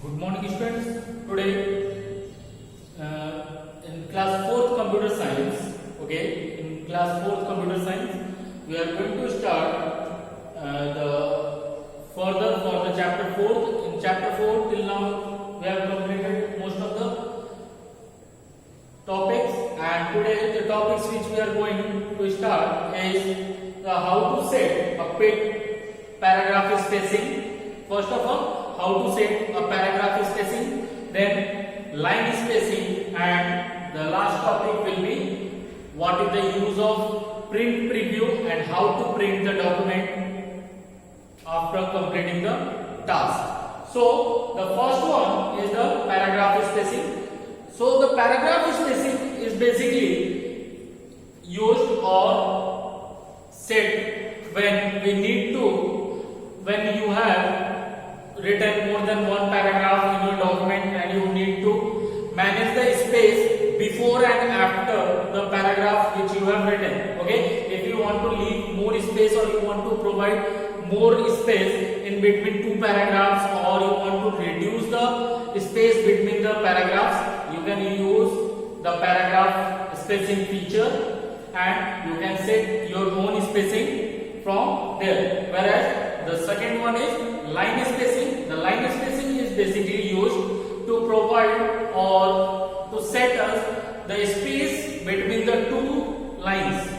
Good morning, students. Today, in class 4th computer science, in class 4th computer science, we are going to start the further for the chapter 4th. In chapter 4, till now, we have completed most of the topics, and today the topics which we are going to start is how to set a paragraph spacing. First of all, how to set a paragraph spacing, then line spacing, and the last topic will be what is the use of print preview and how to print the document after completing the task. So the first one is the paragraph spacing. So the paragraph spacing is basically used or set when you have written more than one paragraph in your document and you need to manage the space before and after the paragraph which you have written. If you want to leave more space or you want to provide more space in between two paragraphs, or you want to reduce the space between the paragraphs, you can use the paragraph spacing feature and you can set your own spacing from there. Whereas the second one is line spacing. The line spacing is basically used to provide or to set us the space between the two lines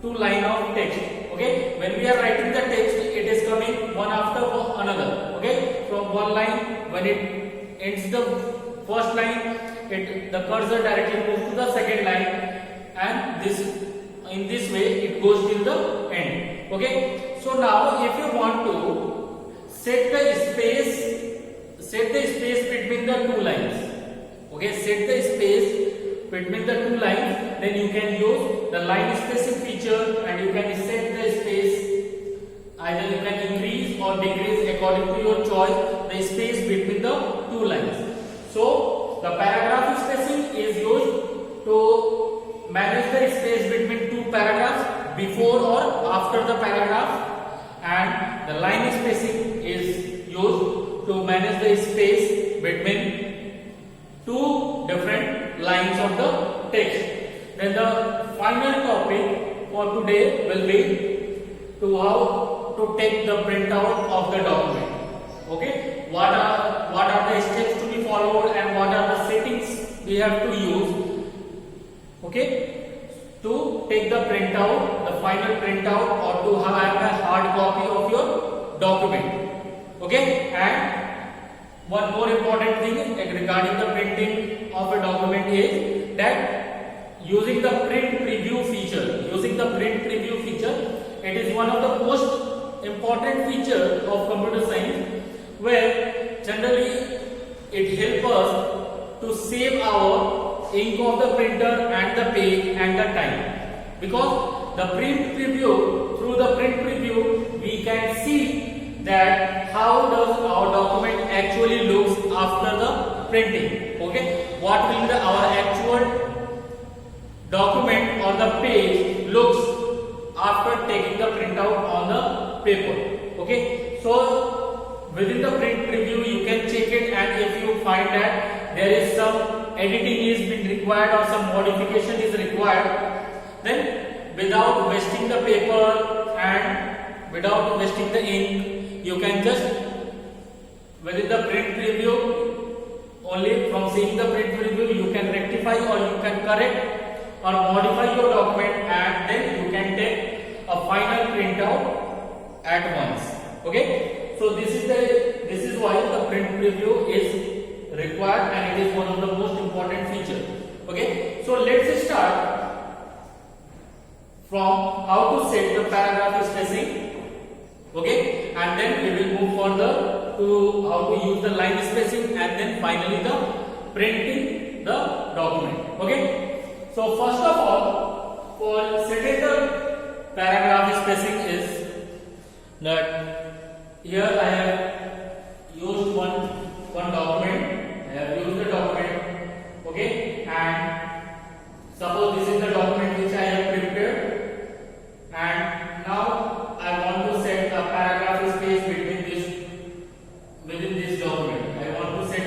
of text. When we are writing the text, it is coming one after another. From one line, when it ends the first line, the cursor directly moves to the second line, and in this way it goes till the end. So now if you want to set the space between the two lines, set the space between the two lines, then you can use the line spacing feature and you can set the space, either you can increase or decrease according to your choice, the space between the two lines. So the paragraph spacing is used to manage the space between two paragraphs before or after the paragraph, and the line spacing is used to manage the space between two different lines of the text. Then the final topic for today will be to how to take the printout of the document. What are the steps to be followed and what are the settings we have to use to take the printout, the final printout, or to have a hard copy of your document. And one more important thing regarding the printing of a document is that using the print preview feature. It is one of the most important features of computer science, where generally it helps us to save our ink of the printer and the page and the time, because the print preview, through the print preview we can see that how does our document actually looks after the printing. What will our actual document or the page looks after taking the printout on the paper. So within the print preview you can check it, and if you find that there is some editing is been required or some modification is required, then without wasting the paper and without wasting the ink, you can just within the print preview, only from seeing the print preview you can rectify or you can correct or modify your document, and then you can take a final printout at once. So this is why the print preview is required, and it is one of the most important features. So let's start from how to set the paragraph spacing, and then we will move further to how to use the line spacing, and then finally the printing the document. So first of all, for setting the paragraph spacing is that here I have used one document. I have used the document, and suppose this is the document which I have prepared, and now I want to set a paragraph space within this document. I want to set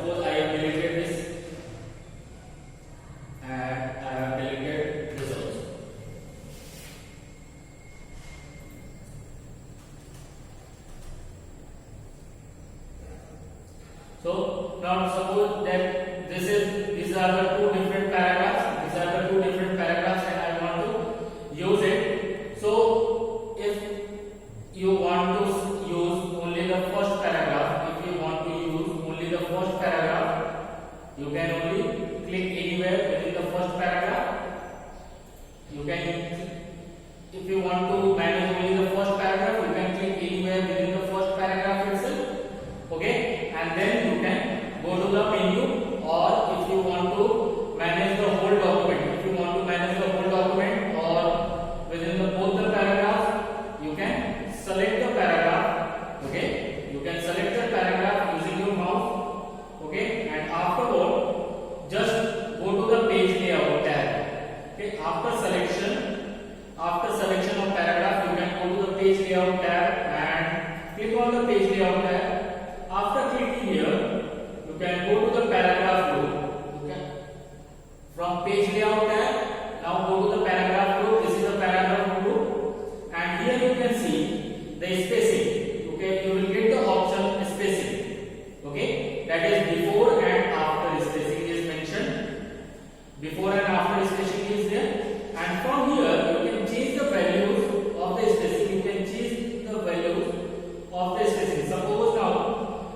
suppose I have deleted this and I have deleted this also. So now suppose that these are the two different paragraphs. These are the two different paragraphs, and I want to use it. So if you want to use only the first paragraph, if you want to use only the first paragraph, you can only click anywhere within the first paragraph. You can, if you want to manage only the first paragraph, you can click anywhere within the first paragraph itself. Okay, and then you can go to the menu, or if you want to manage the whole document, if you want to manage the whole document or within both the paragraphs, you can select the paragraph. Okay, you can select the paragraph using your mouse. Okay, and afterward just go to the page layout tab. Okay, after selection of paragraph, you can go to the page layout tab and click on the page layout tab. After clicking here, you can go to the paragraph group. Okay. From page layout tab, now go to the paragraph group. This is the paragraph group, and here you can see the spacing. Okay, you will get the option spacing. Okay, that is before and after spacing is mentioned. Before and after spacing is there, and from here you can change the values of the spacing. You can change the values of the spacing. Suppose now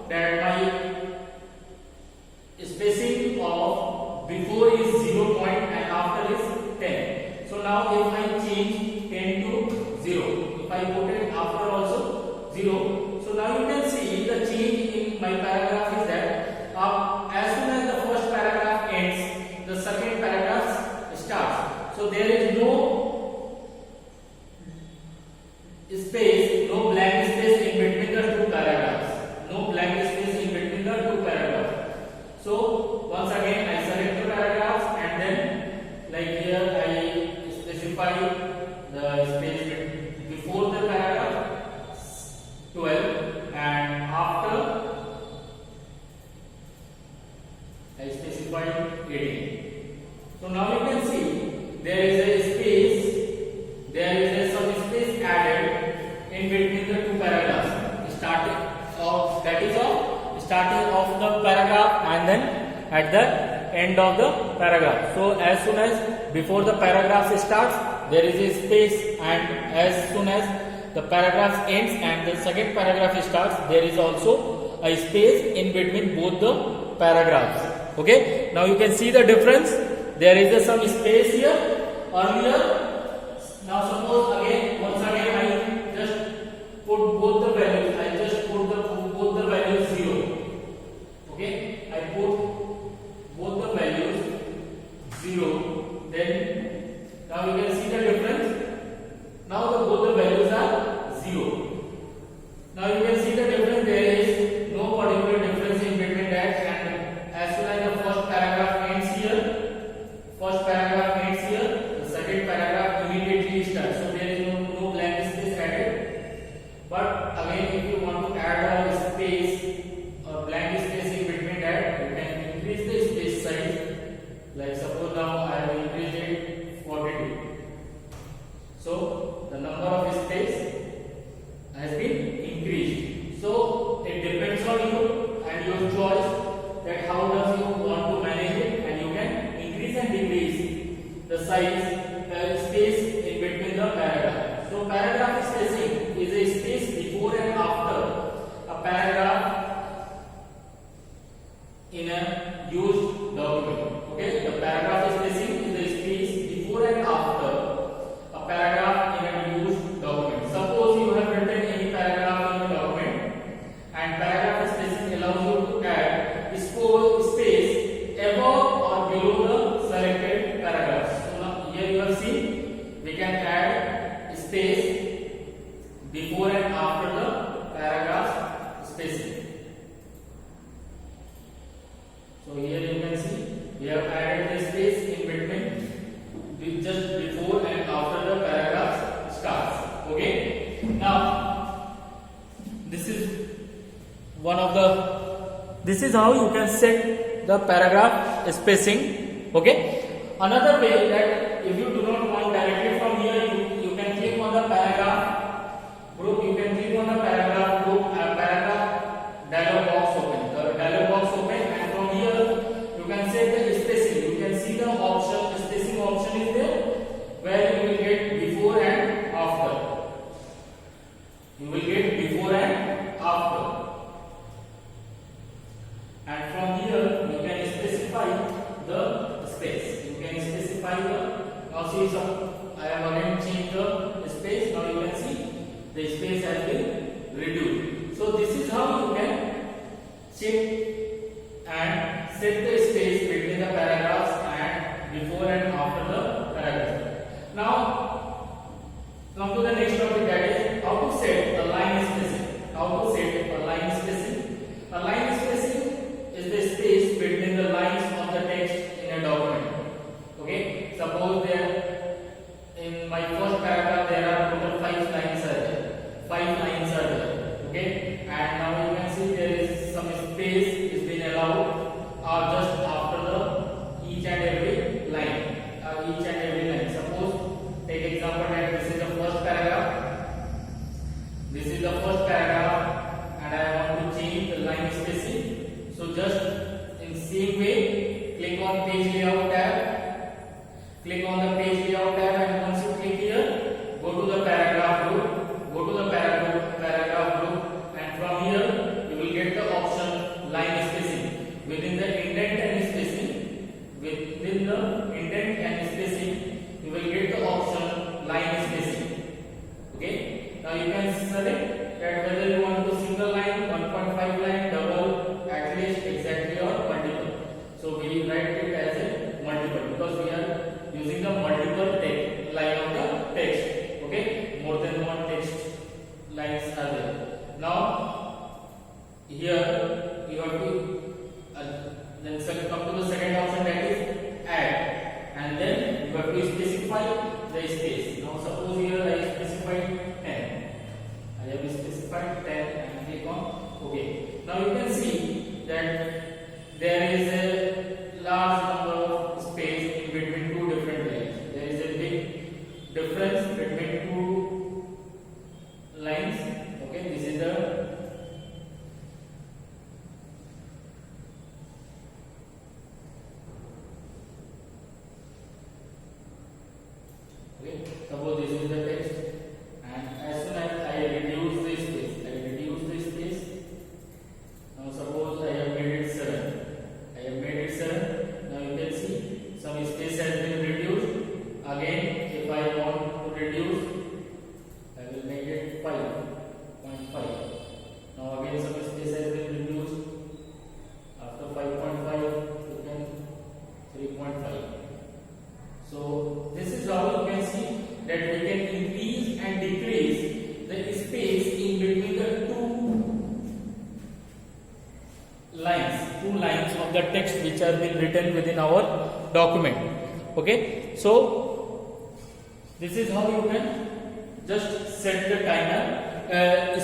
that my spacing of before is 0 point and after is 10. So now if I change 10 to 0, if I put it after also 0, so now you can see the change in my paragraph is that as soon as the first paragraph ends, the second paragraph starts. So there is no space, no blank space in between the two paragraphs. No blank space in between the two paragraphs. So once again I select the paragraphs, and then like here I specify the space before the paragraph 12 and after I specify 18. So now you can see there is a space, there is some space added in between the two paragraphs, starting of the paragraph and then at the end of the paragraph. So as soon as before the paragraph starts, there is a space, and as soon as the paragraph ends and the second paragraph starts, there is also a space in between both the paragraphs. Okay, now you can see the difference. There is some space here earlier. Now suppose again, once again I just put both the values. I just put both the values 0. Okay, I put both the values 0. Then now you can see the difference. Now both the values are 0. Now you can see the difference. There is no particular difference in between that, and as soon as the first paragraph ends here, the second paragraph immediately starts. So there is no blank space added. But again, if you want to add a space or blank space in between that, you can increase the space size. Like suppose now I have increased it 42. So the number of space has been increased. So it depends on you and your choice that how does you want to manage it, and you can increase and decrease the size space in between the paragraph. So paragraph spacing is a space before and after a paragraph in a used document. Okay, the paragraph spacing is a space before and after a paragraph in a used document. Suppose you have written any paragraph in the document, and paragraph spacing allows you to add space above or below the selected paragraphs. So now here you have seen we can add space before and after the paragraph spacing. So here you can see we have added the space in between just before and after the paragraph starts. Okay. Now this is one of the this is how you can set the paragraph spacing. Okay. Another way that if you do not want directly from here, you can click on the paragraph group. You can click on the paragraph group and paragraph dialog box open. The dialog box open, and from here you can set the spacing. You can see the option, spacing option is there, where you will get before and after. You will get before and after. And from here you can specify the space. You can specify the, now see some, I have again changed the space. Now you can see the space has been reduced. So this is how you can check and set the space between the paragraphs and before and after the paragraph. Now come to the next topic, that is how to set a line spacing. How to set a line spacing. A line spacing is the space between the lines of the text in a document. Okay, suppose there in my first paragraph there are total 5 lines are there. 5 lines are there. Okay, and now you can see there is some space is been allowed just after the each and every line. Each and every line. Suppose take example that this is the first paragraph. This is the first paragraph, and I want to change the line spacing. So just in same way, click on page layout tab. Click on the page layout tab, and once you click here, go to the paragraph group. Go to the paragraph group, and from here you will get the option line spacing. Within the indent and spacing, within the indent and spacing, you will get the option line spacing. Okay. Now you can select that whether you want to single line, 1.5 line, double, at least, exactly, or multiple. So we write it as a multiple because we are using the multiple text line of the text. Okay, more than one text lines are there. Now here you have to then come to the second option, that is add, and then you have to specify the space. Now suppose here I specified 10. I have specified 10 and click on OK. Now you can see that there is a large number of space in between two different lines. There is a big difference between two lines. Okay, this is the suppose this is the text, and as soon as I reduce the space, now suppose I have made it 7. Now you can see some space has been reduced. Again, if I want to reduce, I will make it 5.5. Now again some space has been reduced. After 5.5, you can 3.5. So this is how you can see that we can increase and decrease the space in between the two lines of the text which are been written within our document. Okay, so this is how you can just set the timer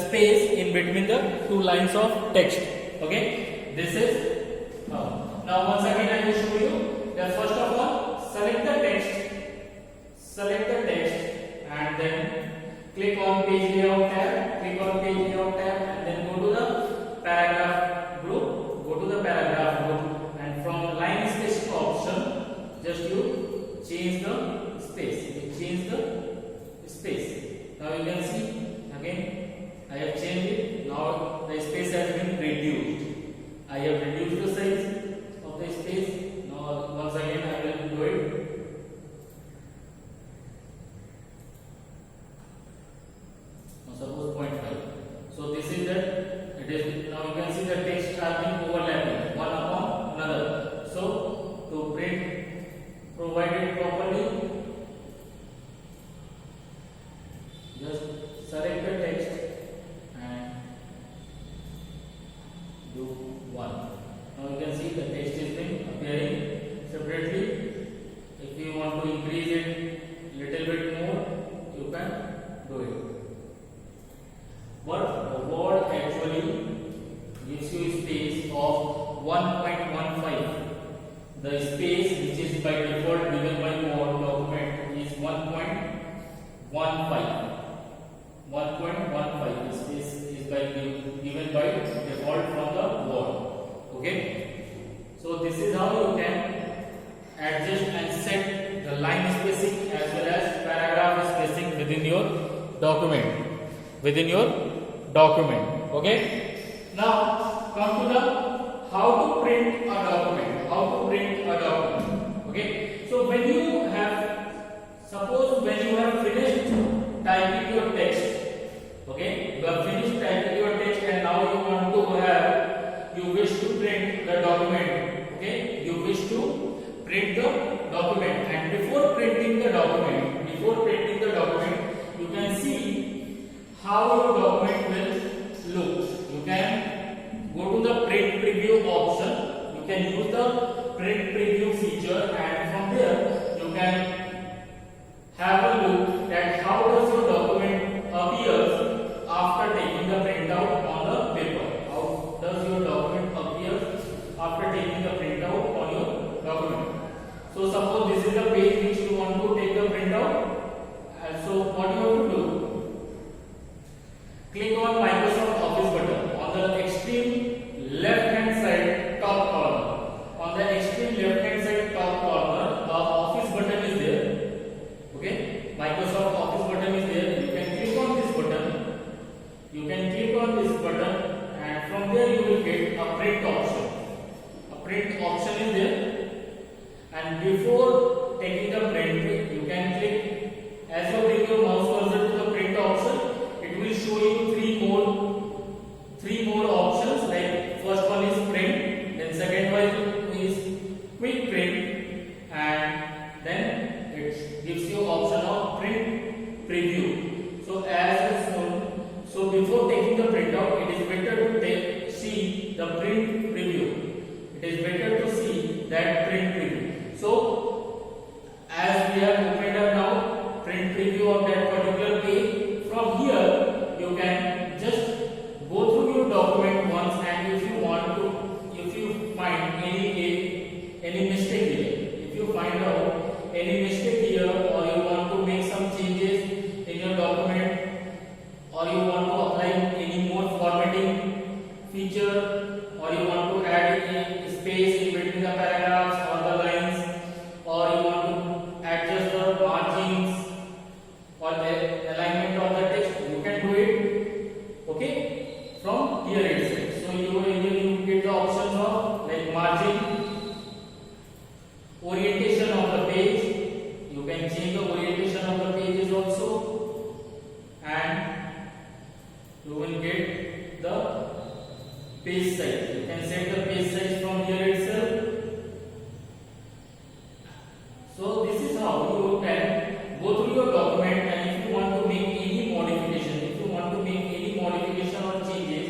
space in between the two lines of text. Okay, this is now once again I will show you that first of all select the text and then click on page layout tab, and then go to the paragraph group, and from line spacing option just you change the space. Now you can see again I have changed it. Now the space has been reduced. I have reduced the size of the space. the space which is by default given by Word document is 1.15. 1.15 space is given by default from the Word. Okay, so this is how you can adjust and set the line spacing as well as paragraph spacing within your document. Okay, now come to the how to print a document. Okay, so when you have finished typing your text, okay, you have finished typing your text and now you wish to print the document. Okay, you wish to print the document, and before printing the document, you can see how your document will look. You can go to the print preview option. You can use the print preview feature, and from there you can have a look at how does your document appears after taking the printout on the paper. How does your document appear after taking the printout on your document? So suppose this is the page which you want to take the printout, and so what you have to do? Click on Microsoft Office button on the extreme left hand side top corner. On the extreme left hand side top corner, the Office button is there. Okay, Microsoft Office button is there. You can click on this button. And from there you will get a print option. A print option is there. And before taking the print, you can click, as you bring your mouse cursor to the print option, it will show you three more options. Like first one is print, then second one is quick print, and then it gives you option of print preview. So so before taking the printout, it is better to see the print preview. It is better to see that print preview. So as we have opened up now print preview of that particular page, from here you can just go through your document once, and if you find any mistake here, or you want to make some changes in your document, or you want to apply any more formatting feature, or you want to add any space in between the paragraphs or the lines, or you want to adjust the margins or the alignment of the text, you can do it, okay, from here itself. So you get the options of like margin, orientation of the page. You can change the orientation of the pages also, and you will get the page size. You can set the page size from here itself. So this is how you can go through your document, and if you want to make any modification, or changes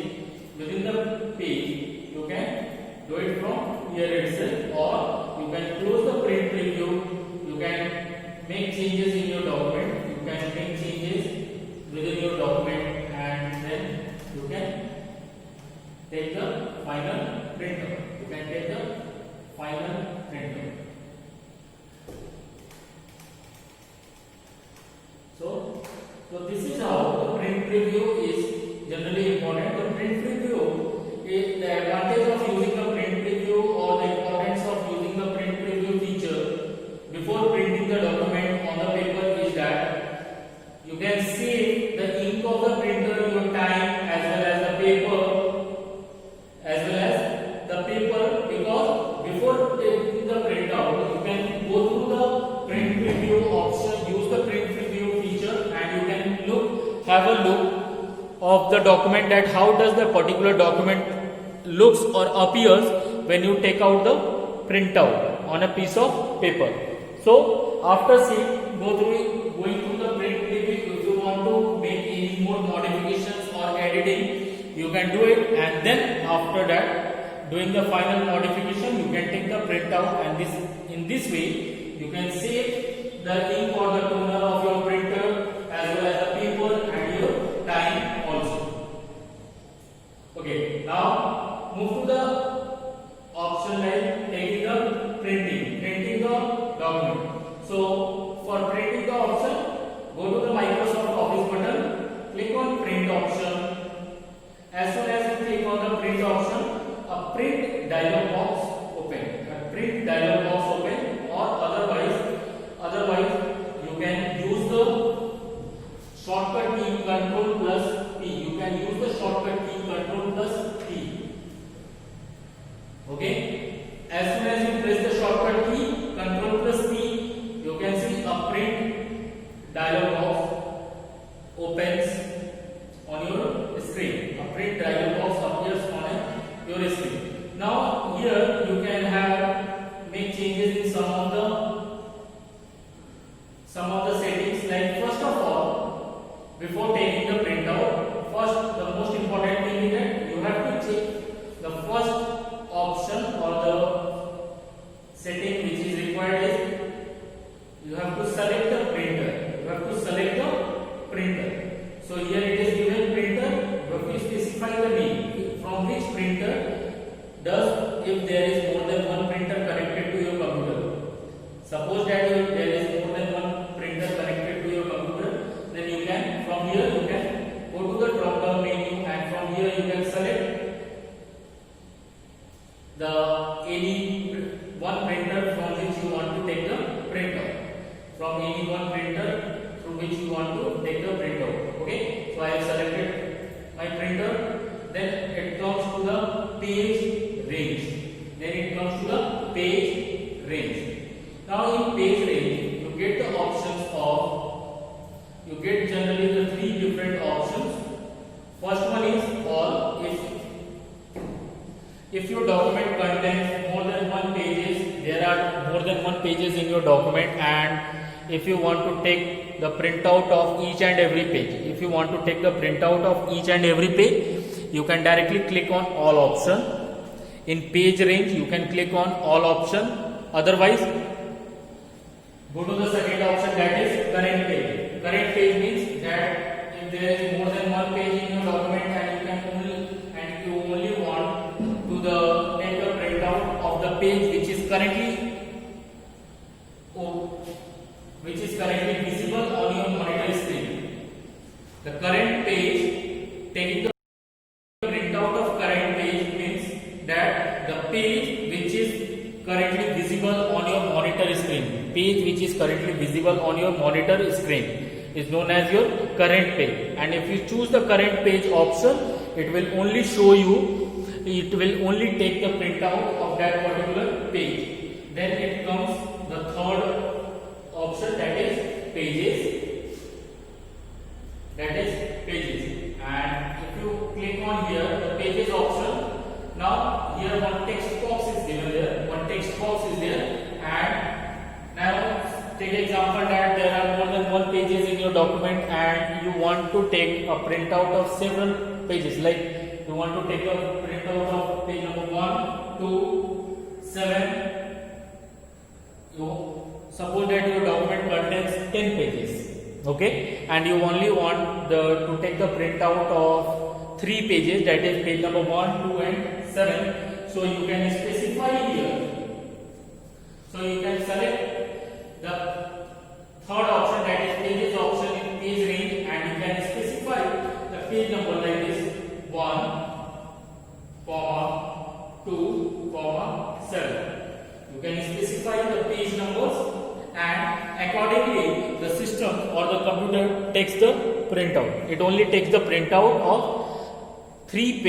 within the page, you can do it from here itself, or you can close the print preview. You can make changes in your document. You can make changes within your document, and then you can take the final printout. So this is how the print preview is generally important. The print preview is the advantage of using the print preview, or the importance of using the print preview feature before printing the document on the paper is that you can save the ink of the printer, your time, as well as the paper, because before taking the printout, you can go through the print preview option, use the print preview feature, and you can have a look of the document, that how does the particular document looks or appears when you take out the printout on a piece of paper. So after going through the print preview, if you want to make any more modifications or editing, you can do it, and then after that, doing the final modification, you can take the printout, and in this way you can save the ink or the toner of your printer, as well as the paper and your time also. Okay, now move to the option like taking the printing. So for printing the option, go to the Microsoft Office button, click on print option. As soon as you click on the print option, a print dialog box open. A print dialog box open, or otherwise you can use the shortcut key Control plus P. You can use the shortcut key Control plus P. Okay. As soon as you press the shortcut key Control plus P, you can see a print dialog box opens on your screen. A print dialog box appears on your screen. Now here you can make changes in some of the settings. Like first of all, before taking the printout, first the most important thing is that you have to check the first option or the setting which is required is you have to select the printer. You have to select the printer. So here it is given printer. You have to specify the name from which printer does, if there is more than one printer connected to your computer. Suppose that if there is more than one printer connected to your computer, then you can, from here you can go to the drop down menu, and from here you can select the any one printer from which you want to take the printout. From any one printer through which you want to take the printout. Okay, so I have selected my printer. Then it comes to the page range. Then it comes to the page range. Now in page range, you get the options of, you get generally the three different options. First one is all. If your document contains more than one pages, there are more than one pages in your document, and if you want to take the printout of each and every page, if you want to take the printout of each and every page, you can directly click on all option. In page range, you can click on all option. Otherwise, go to the second option, that is current page. Current page means that if there is more than one page in your document and you only want to take a printout of the page which is currently visible on your monitor screen. The current page, taking the printout of current page means that the page which is currently visible on your monitor screen, page which is currently visible on your monitor screen is known as your current page. And if you choose the current page option, it will only show you, it will only take the printout of that particular page. Then it comes the third option, that is pages. And if you click on here the pages option, now here one text box is given there. And now take example that there are more than one pages in your document and you want to take a printout of several pages. Like you want to take a printout of page number 1, 2, 7. Suppose that your document contains 10 pages, okay, and you only want to take the printout of 3 pages, that is page number 1, 2 and 7. So you can specify here. So you can select the third option, that is pages option in page range, and you can specify the page number like this 1, 2, 7. You can specify the page numbers, and accordingly the system or the computer takes the printout. It only takes the printout of 3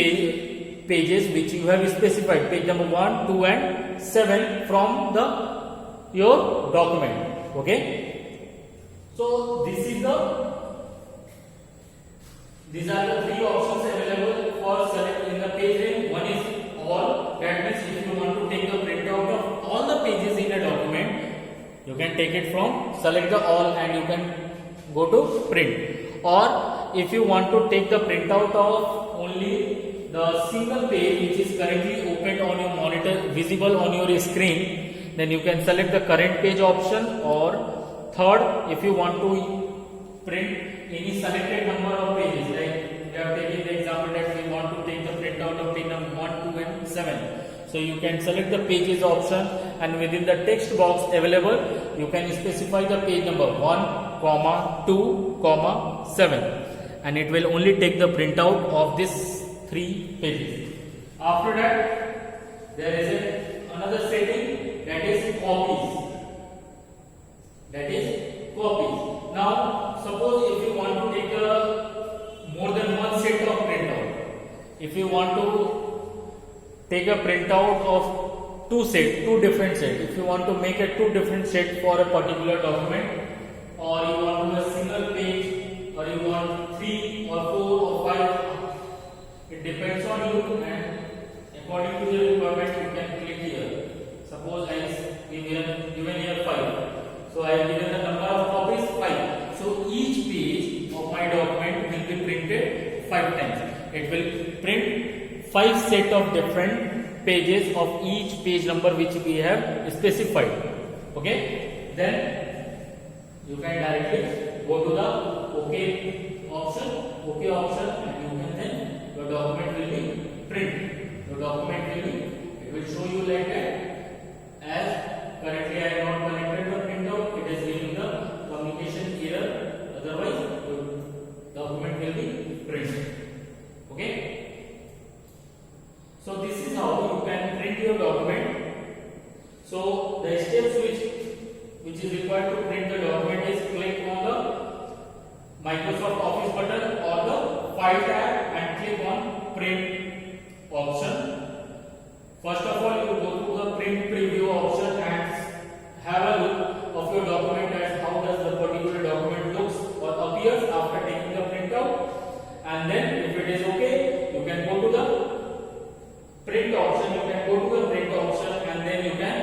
pages which you have specified, page number 1, 2 and 7 from your document. Okay, so these are the 3 options available for select in the page range. One is all, that means if you want to take the printout of all the pages in a document, you can take it from select the all and you can go to print. Or if you want to take the printout of only the single page which is currently opened on your monitor, visible on your screen, then you can select the current page option. Or third, if you want to print any selected number of pages, like we have taken the example that we want to take the printout of page number 1, 2 and 7. So you can select the pages option, and within the text box available, you can specify the page number 1, 2, 7, and it will only take the printout of these 3 pages. After that, there is another setting, that is copies. Now, suppose if you want to take more than one set of printout, if you want to take a printout of two different sets, if you want to make a 2 different set for a particular document, or you want to do a single page, or you want 3 or 4 or 5, it depends on you, and according to the requirement you can click here. Suppose I have given here 5. So I have given the number of copies 5. So each page of my document will be printed 5 times. It will print 5 set of different pages of each page number which we have specified. Okay. Then you can directly go to the OK option, and you can then your document will be printed. Your document will be, it will show you like that. As currently I have not connected the printout, it is giving the communication error. Otherwise, the document will be printed. Okay. So this is how you can print your document. So the steps which is required to print the document is click on the Microsoft Office button or the File tab and click on Print option. First of all, you go to the Print Preview option and have a look of your document as how does the particular document looks or appears after taking the printout. And then if it is okay, you can go to the Print option. You can go to the Print option, and then you can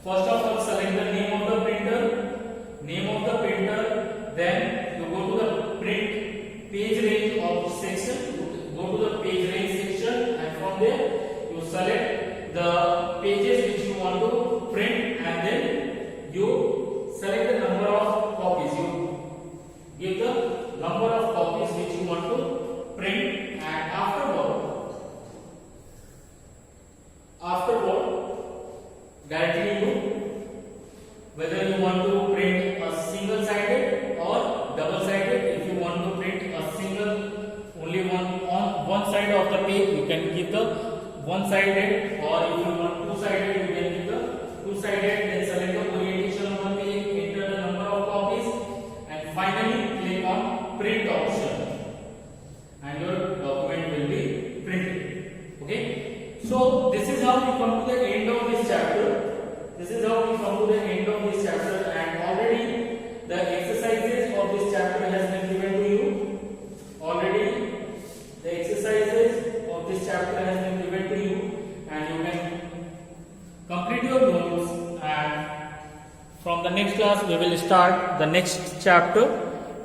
first of all select the name of the printer, then you go to the Print Page Range of section, go to the Page Range section, and from there you select the pages which you want to print, and then you select the number of copies. You give the number of copies which you want to print, and afterward directly you whether you want to print a single sided or double sided. If you want to print a single only on one side of the page, you can give the one sided, or if you want two sided, you can give the two sided. Then select the orientation of the page, enter the number of copies, and finally click on Print option, and your document will be printed. Okay. So this is how we come to the end of this chapter. And already the exercises of this chapter has been given to you. And you can complete your notes, and from the next class we will start the next chapter.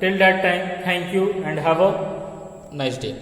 Till that time, thank you and have a nice day.